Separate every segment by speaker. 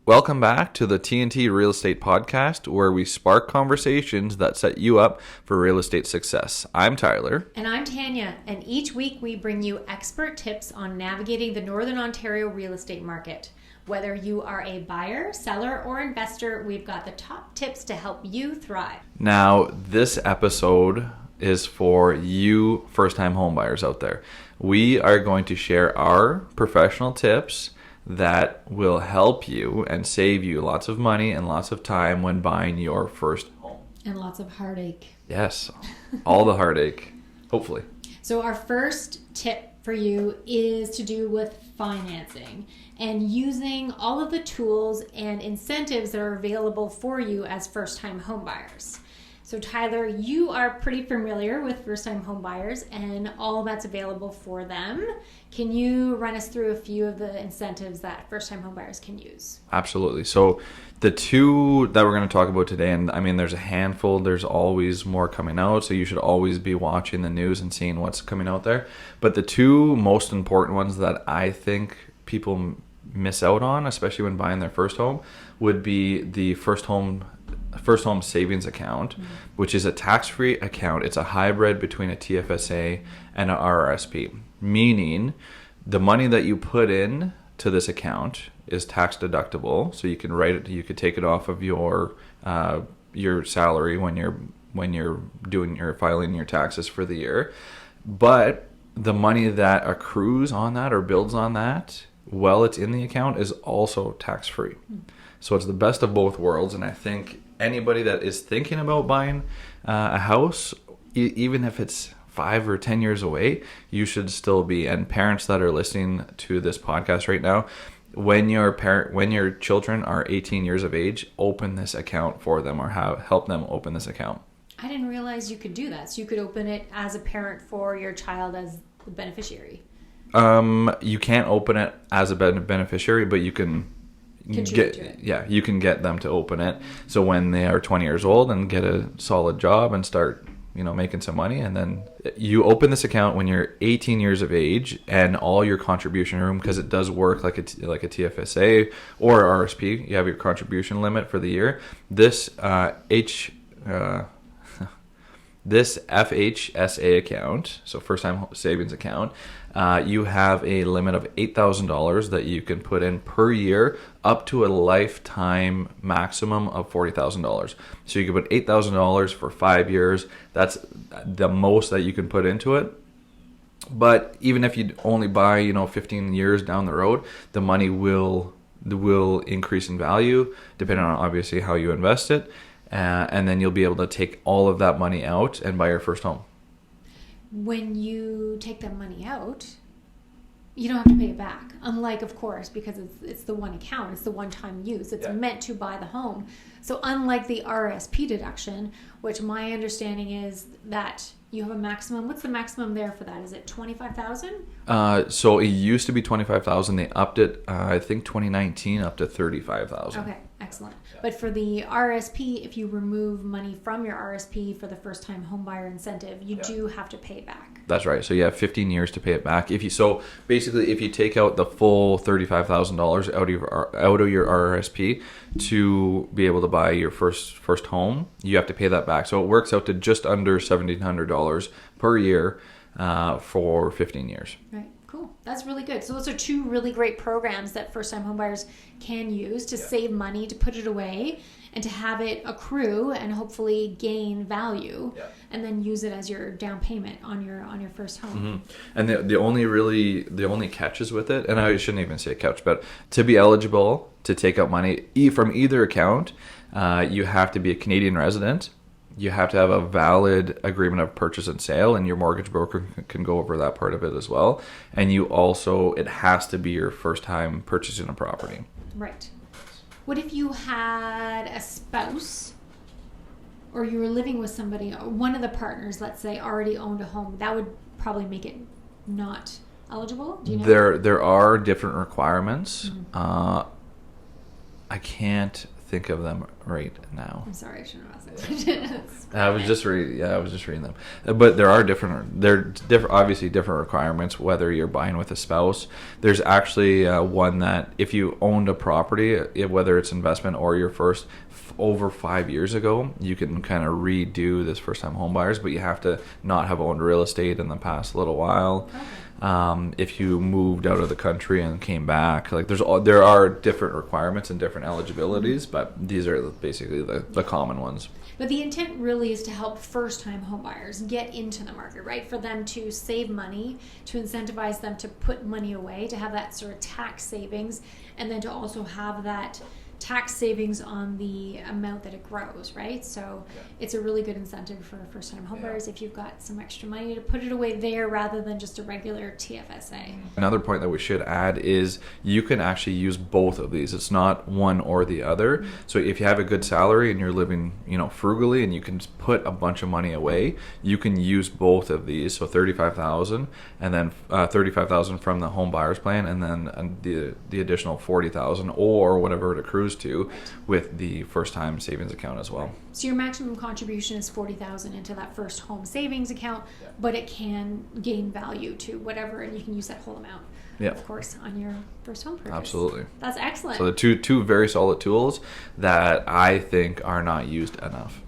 Speaker 1: Welcome back to the TNT Real Estate Podcast, where we spark conversations that set you up for real estate success. I'm Tyler.
Speaker 2: And I'm Tanya, and each week we bring you expert tips on navigating the Northern Ontario real estate market. Whether you are a buyer, seller, or investor, we've got the top tips to help you thrive.
Speaker 1: Now, this episode is for you first-time homebuyers out there. We are going to share our professional tips that will help you and save you lots of money and lots of time when buying your first home.
Speaker 2: And lots of heartache.
Speaker 1: Yes, all the heartache, hopefully.
Speaker 2: So our first tip for you is to do with financing and using all of the tools and incentives that are available for you as first-time homebuyers. So Tyler, you are pretty familiar with first-time homebuyers and all that's available for them. Can you run us through a few of the incentives that first-time homebuyers can use?
Speaker 1: Absolutely. So the two that we're going to talk about today, and I mean, there's a handful, there's always more coming out, so you should always be watching the news and seeing what's coming out there. But the two most important ones that I think people miss out on, especially when buying their first home, would be the first home savings account, which is a tax-free account. It's a hybrid between a TFSA and an RSP, meaning the money that you put in to this account is tax deductible. So you can write it, you could take it off of your salary when you're filing your taxes for the year. But the money that accrues on that or builds on that while it's in the account is also tax-free. So it's the best of both worlds, and I think anybody that is thinking about buying a house, even if it's 5 or 10 years away, you should still be. And parents that are listening to this podcast right now, when your children are 18 years of age, open this account for them or help them open this account.
Speaker 2: I didn't realize you could do that. So you could open it as a parent for your child as the beneficiary.
Speaker 1: You can't open it as a beneficiary, but you can
Speaker 2: contribute to it.
Speaker 1: Yeah, you can get them to open it. So when they are 20 years old and get a solid job and start, making some money, and then you open this account when you're 18 years of age, and all your contribution room, because it does work like a TFSA or RSP, you have your contribution limit for the year. This this FHSA account, so first time savings account, you have a limit of $8,000 that you can put in per year, up to a lifetime maximum of $40,000. So you can put $8,000 for 5 years. That's the most that you can put into it. But even if you only buy, 15 years down the road, the money will increase in value depending on obviously how you invest it. And then you'll be able to take all of that money out and buy your first home.
Speaker 2: When you take that money out, you don't have to pay it back. Unlike, of course, because it's the one account, it's the one-time use. It's meant to buy the home. So unlike the RSP deduction, which my understanding is that you have a maximum. What's the maximum there for that? Is it $25,000?
Speaker 1: So it used to be $25,000. They upped it, I think 2019, up to $35,000.
Speaker 2: Okay, excellent. But for the RSP, if you remove money from your RSP for the first-time homebuyer incentive, you do have to pay it back.
Speaker 1: That's right. So you have 15 years to pay it back. If you take out the full $35,000 out of your RSP to be able to buy your first home, you have to pay that back. So it works out to just under $1,700 per year for 15 years.
Speaker 2: Right. Cool. That's really good. So those are two really great programs that first-time homebuyers can use to save money, to put it away, and to have it accrue and hopefully gain value, and then use it as your down payment on your first home.
Speaker 1: Mm-hmm. And the only catches with it, and I shouldn't even say catch, but to be eligible to take out money from either account, you have to be a Canadian resident. You have to have a valid agreement of purchase and sale, and your mortgage broker can go over that part of it as well. And it has to be your first time purchasing a property.
Speaker 2: Right. What if you had a spouse, or you were living with somebody, or one of the partners, let's say, already owned a home? That would probably make it not eligible. Do you know?
Speaker 1: There are different requirements. I can't think of them right now.
Speaker 2: I'm sorry, I shouldn't have asked that question.
Speaker 1: I was just reading them. But there are obviously different requirements whether you're buying with a spouse. There's actually one that if you owned a property, whether it's investment or your first over 5 years ago, you can kind of redo this first-time home buyers, but you have to not have owned real estate in the past little while. Okay. If you moved out of the country and came back, like there are different requirements and different eligibilities, but these are basically the common ones.
Speaker 2: But the intent really is to help first-time home buyers get into the market, right? For them to save money, to incentivize them to put money away, to have that sort of tax savings, and then to also have that tax savings on the amount that it grows, right? So it's a really good incentive for first-time homebuyers if you've got some extra money to put it away there rather than just a regular TFSA.
Speaker 1: Another point that we should add is you can actually use both of these. It's not one or the other. Mm-hmm. So if you have a good salary and you're living, frugally, and you can put a bunch of money away, you can use both of these. So $35,000 and then $35,000 from the home buyers plan, and then the additional $40,000 or whatever it accrues to with the first time savings account as well.
Speaker 2: So your maximum contribution is $40,000 into that first home savings account, but it can gain value to whatever, and you can use that whole amount, of course, on your first home purchase.
Speaker 1: Absolutely.
Speaker 2: That's excellent.
Speaker 1: So the two very solid tools that I think are not used enough.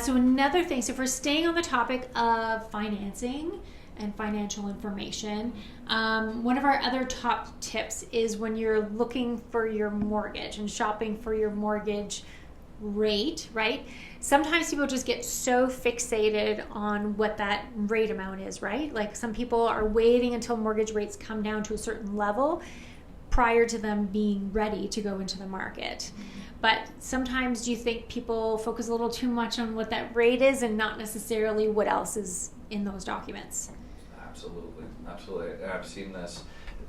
Speaker 2: So another thing, so if we're staying on the topic of financing and financial information, one of our other top tips is when you're looking for your mortgage and shopping for your mortgage rate, right? Sometimes people just get so fixated on what that rate amount is, right? Like some people are waiting until mortgage rates come down to a certain level prior to them being ready to go into the market. But sometimes do you think people focus a little too much on what that rate is and not necessarily what else is in those documents? Absolutely. I've
Speaker 1: seen this.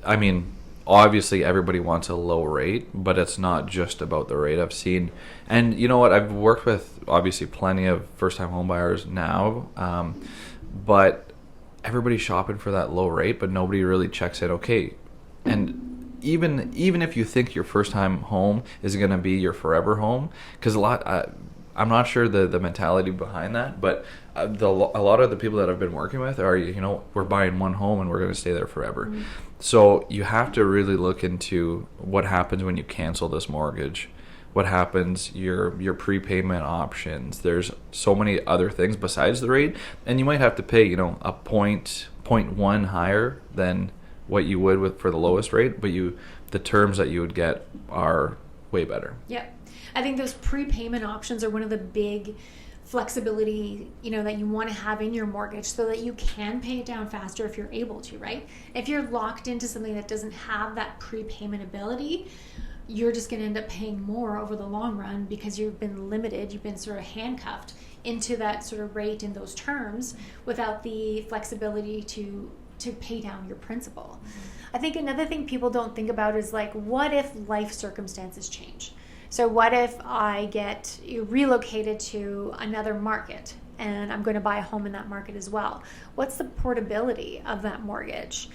Speaker 1: I mean, obviously everybody wants a low rate, but it's not just about the rate. I've seen, and you know what, I've worked with obviously plenty of first-time home buyers now, but everybody's shopping for that low rate, but nobody really checks it. Okay, and even if you think your first-time home is going to be your forever home, because I'm not sure the mentality behind that, but a lot of the people that I've been working with are, we're buying one home and we're going to stay there forever. Mm-hmm. So you have to really look into what happens when you cancel this mortgage. What happens, your prepayment options. There's so many other things besides the rate, and you might have to pay, a 0.1 higher than what you would for the lowest rate, but the terms that you would get are way better.
Speaker 2: Yep. I think those prepayment options are one of the big flexibility, that you want to have in your mortgage so that you can pay it down faster if you're able to, right? If you're locked into something that doesn't have that prepayment ability, you're just going to end up paying more over the long run because you've been limited, you've been sort of handcuffed into that sort of rate and those terms without the flexibility to pay down your principal. I think another thing people don't think about is like, what if life circumstances change? So what if I get relocated to another market and I'm going to buy a home in that market as well? What's the portability of that mortgage?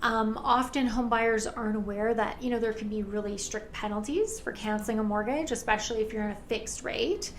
Speaker 2: Often home buyers aren't aware that, there can be really strict penalties for canceling a mortgage, especially if you're in a fixed rate.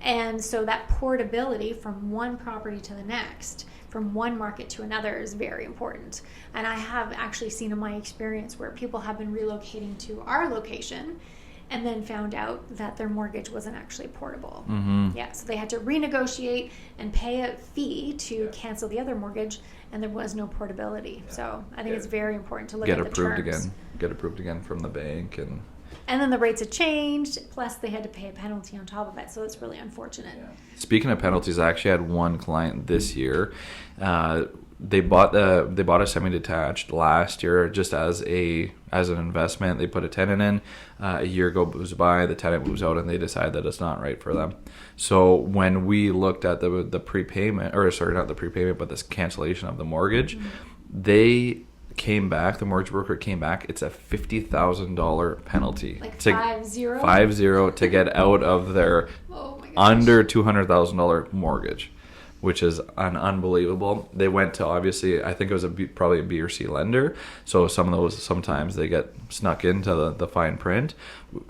Speaker 2: And so that portability from one property to the next, from one market to another, is very important. And I have actually seen in my experience where people have been relocating to our location and then found out that their mortgage wasn't actually portable. Mm-hmm. Yeah, so they had to renegotiate and pay a fee to cancel the other mortgage, and there was no portability. Yeah. So I think it's very important to look at the terms.
Speaker 1: Get approved again from the bank.
Speaker 2: And then the rates have changed, plus they had to pay a penalty on top of it, so it's really unfortunate. Yeah.
Speaker 1: Speaking of penalties, I actually had one client this year. They bought a semi-detached last year just as an investment. They put a tenant in. A year goes by, the tenant moves out, and they decide that it's not right for them. So when we looked at the prepayment, or sorry, not the prepayment, but this cancellation of the mortgage, they came back. The mortgage broker came back. It's a $50,000 penalty.
Speaker 2: Like 50?
Speaker 1: 50 to get out of their under $200,000 mortgage. which is unbelievable. They went to, obviously, I think it was probably a B or C lender. So some of those, sometimes they get snuck into the fine print.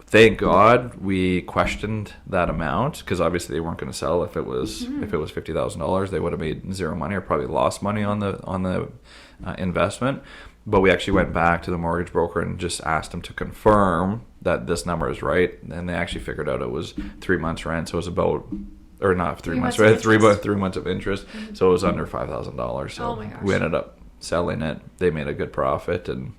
Speaker 1: Thank God we questioned that amount, because obviously they weren't going to sell. If it was $50,000, they would have made zero money or probably lost money on the investment. But we actually went back to the mortgage broker and just asked them to confirm that this number is right. And they actually figured out it was 3 months rent. So it was about, or not 3 months, right? 3 months of interest. Mm-hmm. So it was under $5,000. So we ended up selling it. They made a good profit, and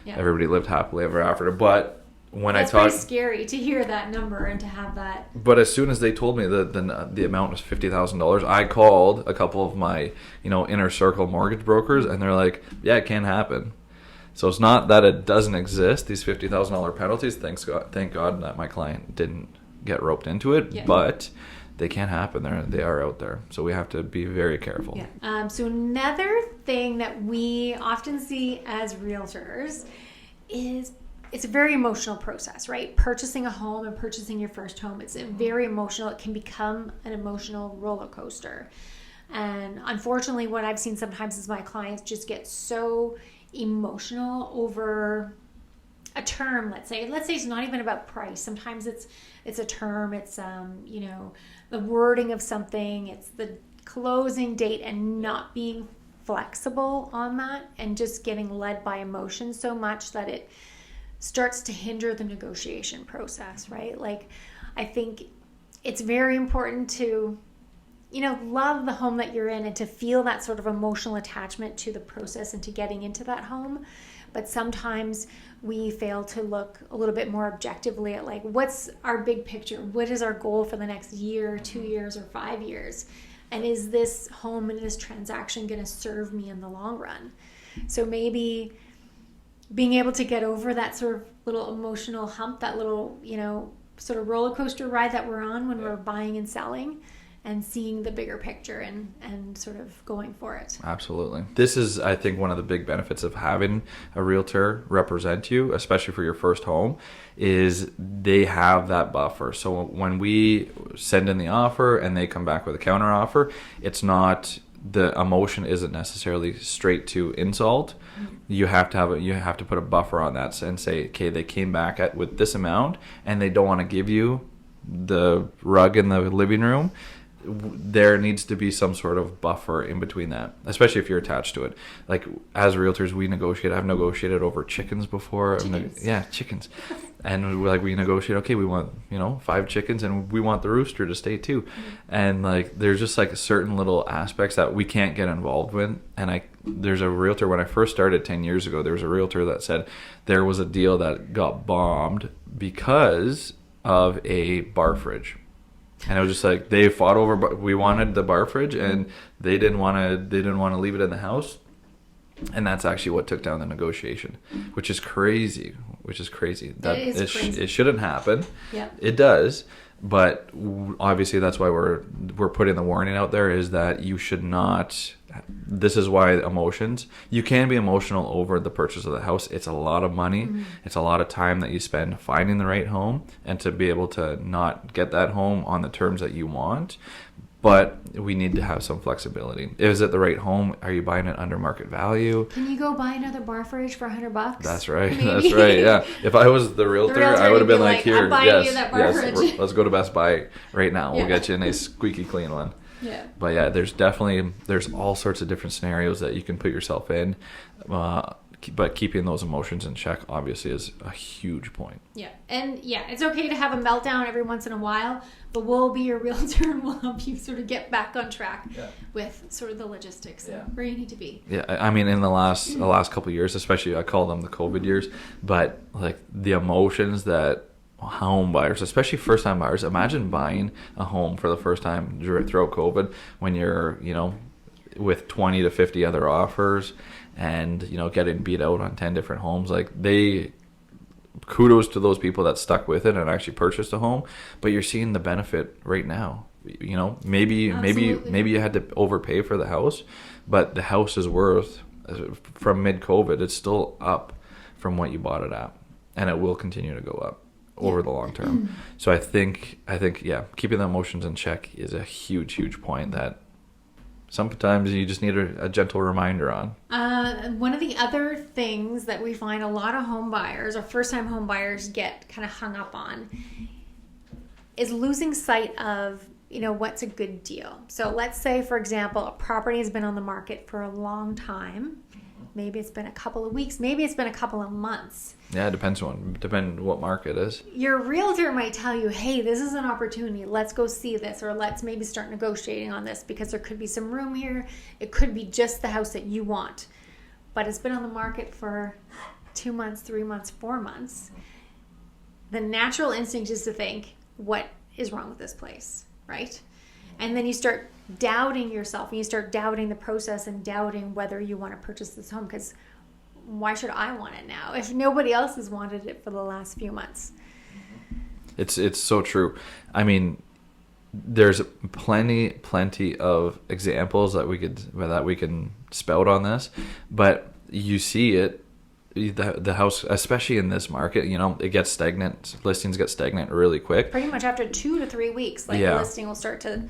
Speaker 1: everybody lived happily ever after. But when
Speaker 2: that's pretty scary to hear that number and to have that.
Speaker 1: But as soon as they told me the amount was $50,000, I called a couple of my inner circle mortgage brokers, and they're like, yeah, it can happen. So it's not that it doesn't exist, these $50,000 penalties. Thank God that my client didn't get roped into it, but they can happen. They are out there. So we have to be very careful.
Speaker 2: Yeah. So another thing that we often see as realtors is it's a very emotional process, right? Purchasing a home and purchasing your first home, it's very emotional. It can become an emotional roller coaster. And unfortunately, what I've seen sometimes is my clients just get so emotional over a term. Let's say it's not even about price. Sometimes it's a term. It's the wording of something. It's the closing date, and not being flexible on that, and just getting led by emotion so much that it starts to hinder the negotiation process, right? Like, I think it's very important to, love the home that you're in and to feel that sort of emotional attachment to the process and to getting into that home. But sometimes we fail to look a little bit more objectively at, like, what's our big picture? What is our goal for the next year, 2 years, or 5 years? And is this home and this transaction going to serve me in the long run? So maybe being able to get over that sort of little emotional hump, that little, sort of roller coaster ride that we're on when we're buying and selling, and seeing the bigger picture and sort of going for it.
Speaker 1: Absolutely. This is, I think, one of the big benefits of having a realtor represent you, especially for your first home, is they have that buffer. So when we send in the offer and they come back with a counter offer, it's not, the emotion isn't necessarily straight to insult. You have to put a buffer on that and say, okay, they came back with this amount and they don't want to give you the rug in the living room. There needs to be some sort of buffer in between that, especially if you're attached to it. Like, as realtors, we negotiate. I've negotiated over chickens before. Chickens. And we negotiate, okay, we want 5 chickens, and we want the rooster to stay too. And there's just certain little aspects that we can't get involved with. And there's a realtor, when I first started 10 years ago, there was a realtor that said there was a deal that got bombed because of a bar fridge. And it was just they fought over, but we wanted the bar fridge, and they didn't want to leave it in the house. And that's actually what took down the negotiation, which is crazy. That it shouldn't happen.
Speaker 2: Yeah.
Speaker 1: It does. But obviously that's why we're putting the warning out there, is that you should not. This is why emotions. You can be emotional over the purchase of the house. It's a lot of money. Mm-hmm. It's a lot of time that you spend finding the right home, and to be able to not get that home on the terms that you want. But we need to have some flexibility. Is it the right home? Are you buying it under market value?
Speaker 2: Can you go buy another bar fridge for $100?
Speaker 1: That's right. Maybe? That's right. Yeah. If I was the realtor I would have been like, here,
Speaker 2: I'm buying you that bar fridge.
Speaker 1: Let's go to Best Buy right now. We'll get you a nice squeaky clean one.
Speaker 2: Yeah.
Speaker 1: But yeah, there's all sorts of different scenarios that you can put yourself in. But keeping those emotions in check, obviously, is a huge point. Yeah. And
Speaker 2: it's okay to have a meltdown every once in a while, but we'll be your realtor and we'll help you sort of get back on track with sort of the logistics and where you need to be.
Speaker 1: Yeah. I mean, in the last couple of years, especially, I call them the COVID years, but the emotions that home buyers, especially first time buyers, imagine buying a home for the first time throughout COVID, when you're, with 20 to 50 other offers, and getting beat out on 10 different homes. Kudos to those people that stuck with it and actually purchased a home. But you're seeing the benefit right now. Maybe you had to overpay for the house, but the house is worth, from mid-COVID, it's still up from what you bought it at, and it will continue to go up over the long term. So I think keeping the emotions in check is a huge point that sometimes you just need a gentle reminder on.
Speaker 2: One of the other things that we find a lot of home buyers or first-time home buyers get kind of hung up on is losing sight of, what's a good deal. So let's say, for example, a property has been on the market for a long time. Maybe it's been a couple of weeks. Maybe it's been a couple of months.
Speaker 1: Yeah, it depends what market it is.
Speaker 2: Your realtor might tell you, hey, this is an opportunity. Let's go see this, or let's maybe start negotiating on this because there could be some room here. It could be just the house that you want. But it's been on the market for 2 months, 3 months, 4 months. The natural instinct is to think, what is wrong with this place, right? And then you start doubting yourself, and you start doubting the process and doubting whether you want to purchase this home, because why should I want it now if nobody else has wanted it for the last few months?
Speaker 1: It's so true. I mean, there's plenty of examples that we can spout on this, but you see it. The house, especially in this market, it gets stagnant. Listings get stagnant really quick.
Speaker 2: Pretty much after 2 to 3 weeks, the listing will start to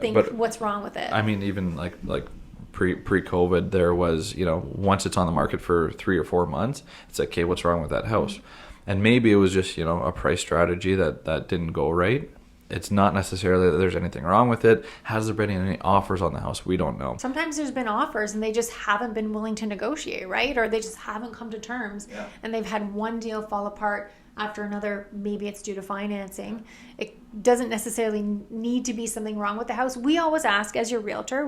Speaker 2: think what's wrong with it.
Speaker 1: I mean, even like pre-COVID, there was, once it's on the market for 3 or 4 months, it's like, okay, what's wrong with that house? And maybe it was just, a price strategy that didn't go right. It's not necessarily that there's anything wrong with it. Has there been any offers on the house? We don't know.
Speaker 2: Sometimes there's been offers and they just haven't been willing to negotiate, right? Or they just haven't come to terms. Yeah. And they've had one deal fall apart after another. Maybe it's due to financing. It doesn't necessarily need to be something wrong with the house. We always ask, as your realtor,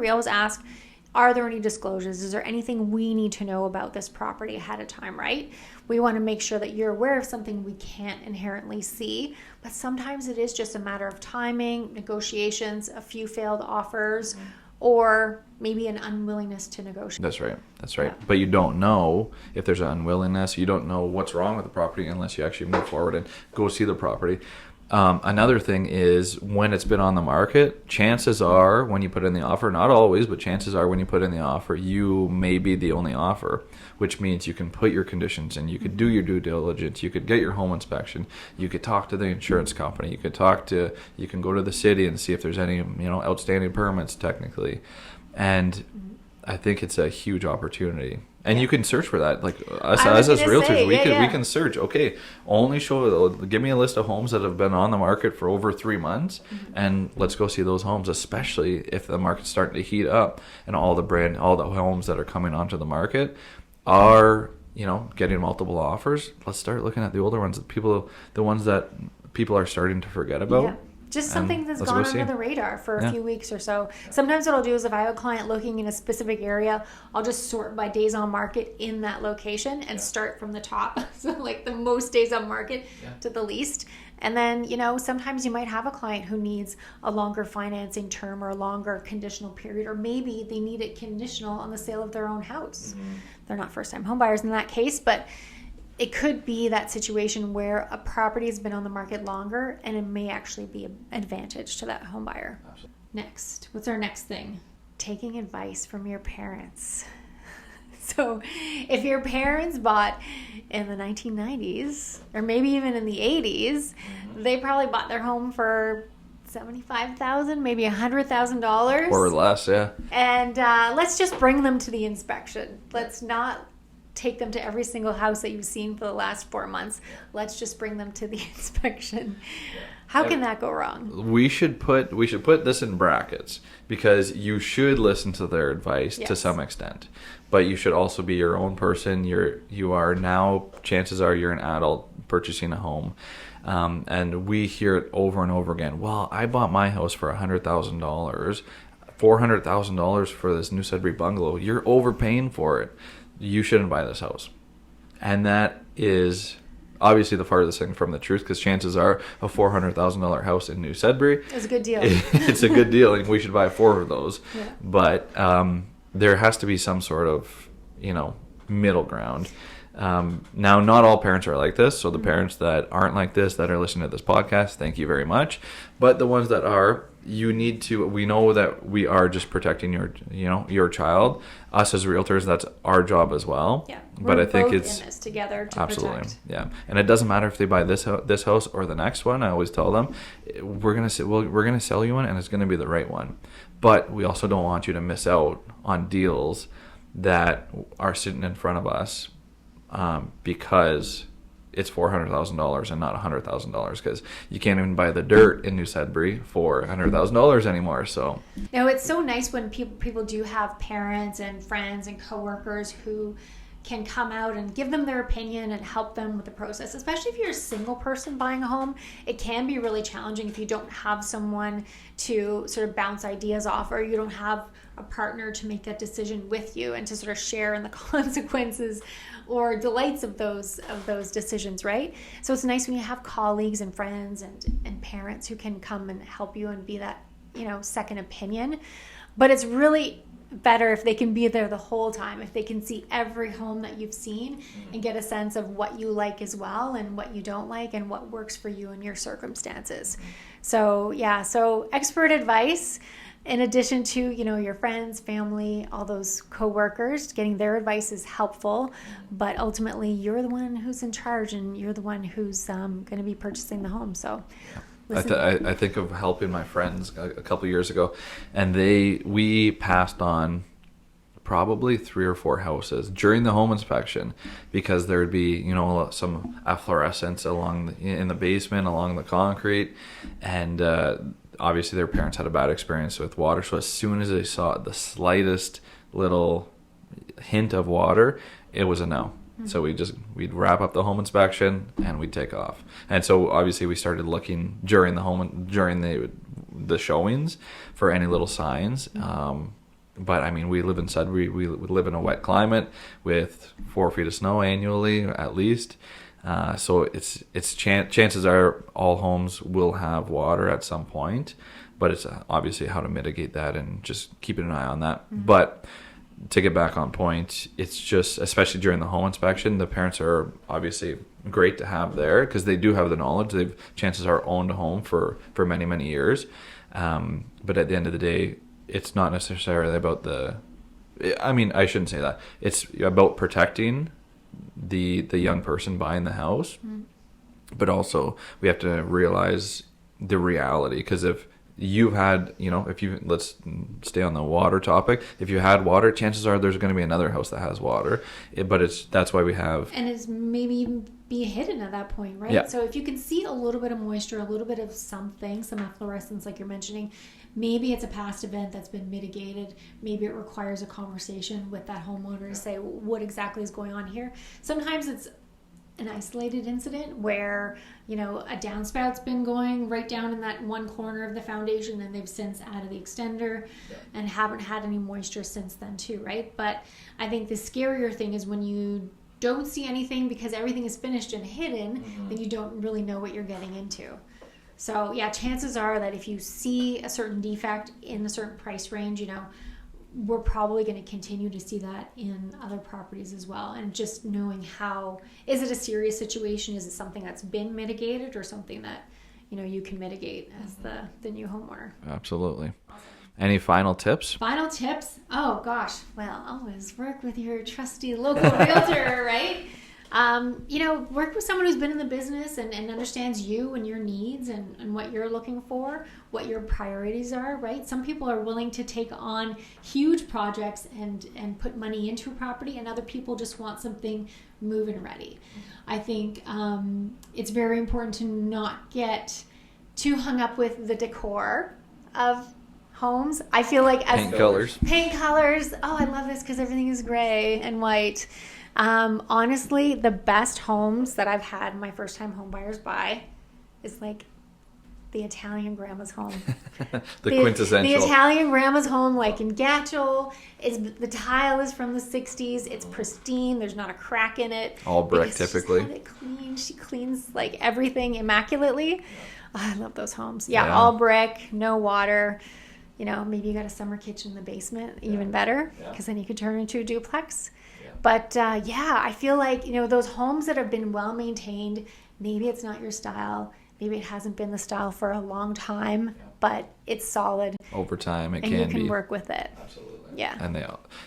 Speaker 2: are there any disclosures? Is there anything we need to know about this property ahead of time, right? We want to make sure that you're aware of something we can't inherently see, but sometimes it is just a matter of timing, negotiations, a few failed offers, or maybe an unwillingness to negotiate.
Speaker 1: That's right. Yeah. But you don't know if there's an unwillingness. You don't know what's wrong with the property unless you actually move forward and go see the property. Another thing is when it's been on the market, chances are when you put in the offer, not always, but chances are when you put in the offer, you may be the only offer, which means you can put your conditions in, you could do your due diligence, you could get your home inspection, you could talk to the insurance company, you can go to the city and see if there's any, outstanding permits technically. And I think it's a huge opportunity. And you can search for that. Like us as realtors, we can search. Okay, give me a list of homes that have been on the market for over 3 months, and let's go see those homes. Especially if the market's starting to heat up, and all the homes that are coming onto the market are getting multiple offers. Let's start looking at the older ones, the ones that people are starting to forget about.
Speaker 2: Yeah. Just something that's gone under the radar for a few weeks or so. Sometimes what I'll do is if I have a client looking in a specific area, I'll just sort by days on market in that location and start from the top. So like the most days on market to the least. And then, sometimes you might have a client who needs a longer financing term or a longer conditional period, or maybe they need it conditional on the sale of their own house. They're not first-time home buyers in that case, but it could be that situation where a property has been on the market longer and it may actually be an advantage to that home buyer. Absolutely. Next, what's our next thing? Taking advice from your parents. So if your parents bought in the 1990s or maybe even in the 80s, they probably bought their home for $75,000, maybe $100,000
Speaker 1: or less, yeah.
Speaker 2: And let's just bring them to the inspection. Let's not take them to every single house that you've seen for the last 4 months. Let's just bring them to the inspection. How can that go wrong?
Speaker 1: We should put this in brackets, because you should listen to their advice to some extent, but you should also be your own person. You are now, chances are you're an adult purchasing a home. And we hear it over and over again. Well, I bought my house for $100,000, $400,000 for this new Sudbury bungalow. You're overpaying for it. You shouldn't buy this house. And that is obviously the farthest thing from the truth, because chances are a $400,000 house in New Sudbury
Speaker 2: is a good deal.
Speaker 1: It's a good deal, and we should buy 4 of those. Yeah. But there has to be some sort of middle ground. Now, not all parents are like this, so the parents that aren't like this, that are listening to this podcast, thank you very much. But the ones that are, we know that we are just protecting your child. Us as realtors, that's our job as well.
Speaker 2: Yeah.
Speaker 1: But I think
Speaker 2: both
Speaker 1: it's
Speaker 2: in this together to
Speaker 1: absolutely
Speaker 2: protect.
Speaker 1: Yeah. And it doesn't matter if they buy this house or the next one. I always tell them, we're going to sell you one, and it's going to be the right one. But we also don't want you to miss out on deals that are sitting in front of us because it's $400,000 and not $100,000, because you can't even buy the dirt in New Sudbury for $100,000 anymore. So
Speaker 2: no, it's so nice when people do have parents and friends and coworkers who can come out and give them their opinion and help them with the process. Especially if you're a single person buying a home, it can be really challenging if you don't have someone to sort of bounce ideas off, or you don't have a partner to make that decision with you and to sort of share in the consequences or delights of those decisions, right? So it's nice when you have colleagues and friends and parents who can come and help you and be that, second opinion. But it's really better if they can be there the whole time, if they can see every home that you've seen and get a sense of what you like as well and what you don't like and what works for you and your circumstances. So expert advice, in addition to, your friends, family, all those coworkers, getting their advice is helpful, but ultimately you're the one who's in charge and you're the one who's going to be purchasing the home. So
Speaker 1: I think of helping my friends a couple of years ago, and we passed on probably 3 or 4 houses during the home inspection because there would be some efflorescence in the basement along the concrete, and obviously their parents had a bad experience with water. So as soon as they saw the slightest little hint of water, it was a no. Mm-hmm. So we'd wrap up the home inspection and we'd take off. And so obviously we started looking during the showings for any little signs. Mm-hmm. But I mean, we live in Sudbury. We live in a wet climate with 4 feet of snow annually, at least. So it's chances are all homes will have water at some point, but it's obviously how to mitigate that and just keeping an eye on that. Mm-hmm. But to get back on point, it's just, especially during the home inspection, the parents are obviously great to have there because they do have the knowledge. They've chances are owned a home for many, many years. But at the end of the day, it's not necessarily about I shouldn't say that. It's about protecting the young person buying the house, but also we have to realize the reality, because if you've had, let's stay on the water topic, if you had water, chances are there's going to be another house that has water, that's why we have,
Speaker 2: and it's maybe even be hidden at that point, right? Yeah. So if you can see a little bit of moisture, a little bit of some efflorescence like you're mentioning, maybe it's a past event that's been mitigated. Maybe it requires a conversation with that homeowner to say what exactly is going on here. Sometimes it's an isolated incident where, a downspout's been going right down in that one corner of the foundation, and they've since added the extender and haven't had any moisture since then too, right? But I think the scarier thing is when you don't see anything because everything is finished and hidden, then you don't really know what you're getting into. So yeah, chances are that if you see a certain defect in a certain price range, we're probably going to continue to see that in other properties as well. And just knowing is it a serious situation? Is it something that's been mitigated or something that, you can mitigate as the new homeowner?
Speaker 1: Absolutely. Any final tips?
Speaker 2: Final tips? Oh gosh. Well, always work with your trusty local realtor, right? Work with someone who's been in the business and understands you and your needs and what you're looking for, what your priorities are, right? Some people are willing to take on huge projects and put money into a property, and other people just want something move-in ready. I think it's very important to not get too hung up with the decor of homes. I feel like as paint colors. Oh, I love this because everything is gray and white. Honestly, the best homes that I've had my first time home buyers buy is like the Italian grandma's home.
Speaker 1: the quintessential.
Speaker 2: The Italian grandma's home, like in Gatchel, the tile is from the 60s. It's pristine. There's not a crack in it.
Speaker 1: All brick, typically.
Speaker 2: She's got it clean. She cleans like everything immaculately. Oh, I love those homes. Yeah, all brick, no water. Maybe you got a summer kitchen in the basement, even better, because then you could turn it into a duplex. But I feel like, those homes that have been well maintained, maybe it's not your style, maybe it hasn't been the style for a long time, but it's solid.
Speaker 1: Over time, it
Speaker 2: and
Speaker 1: can
Speaker 2: you can
Speaker 1: be.
Speaker 2: work with it.
Speaker 1: Absolutely.
Speaker 2: Yeah.
Speaker 1: And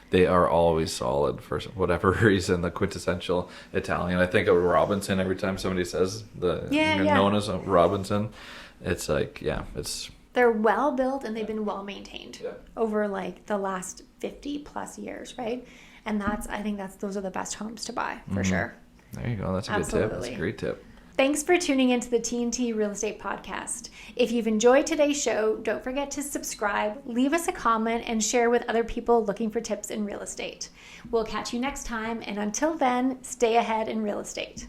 Speaker 1: they are always solid for whatever reason. The quintessential Italian. I think of Robinson every time somebody says known as a Robinson. It's like,
Speaker 2: they're well built and they've been well maintained over like the last 50 plus years, right? And I think those are the best homes to buy for sure.
Speaker 1: There you go. That's a good tip. That's a great tip.
Speaker 2: Thanks for tuning into the T&T Real Estate Podcast. If you've enjoyed today's show, don't forget to subscribe, leave us a comment, and share with other people looking for tips in real estate. We'll catch you next time, and until then, stay ahead in real estate.